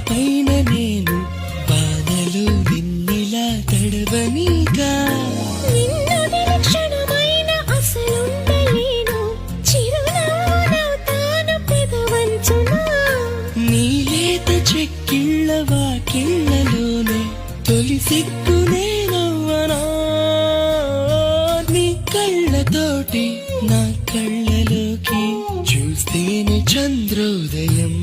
పైన నేను బాధలు నిన్నిలా తడవనీగా నీలేత చెక్కిళ్ళ వాకిళ్ళలోనే తొలి సిగ్గునే నవ్వనా నీ కళ్ళతోటి నా కళ్ళలోకి చూస్తేనే చంద్రోదయం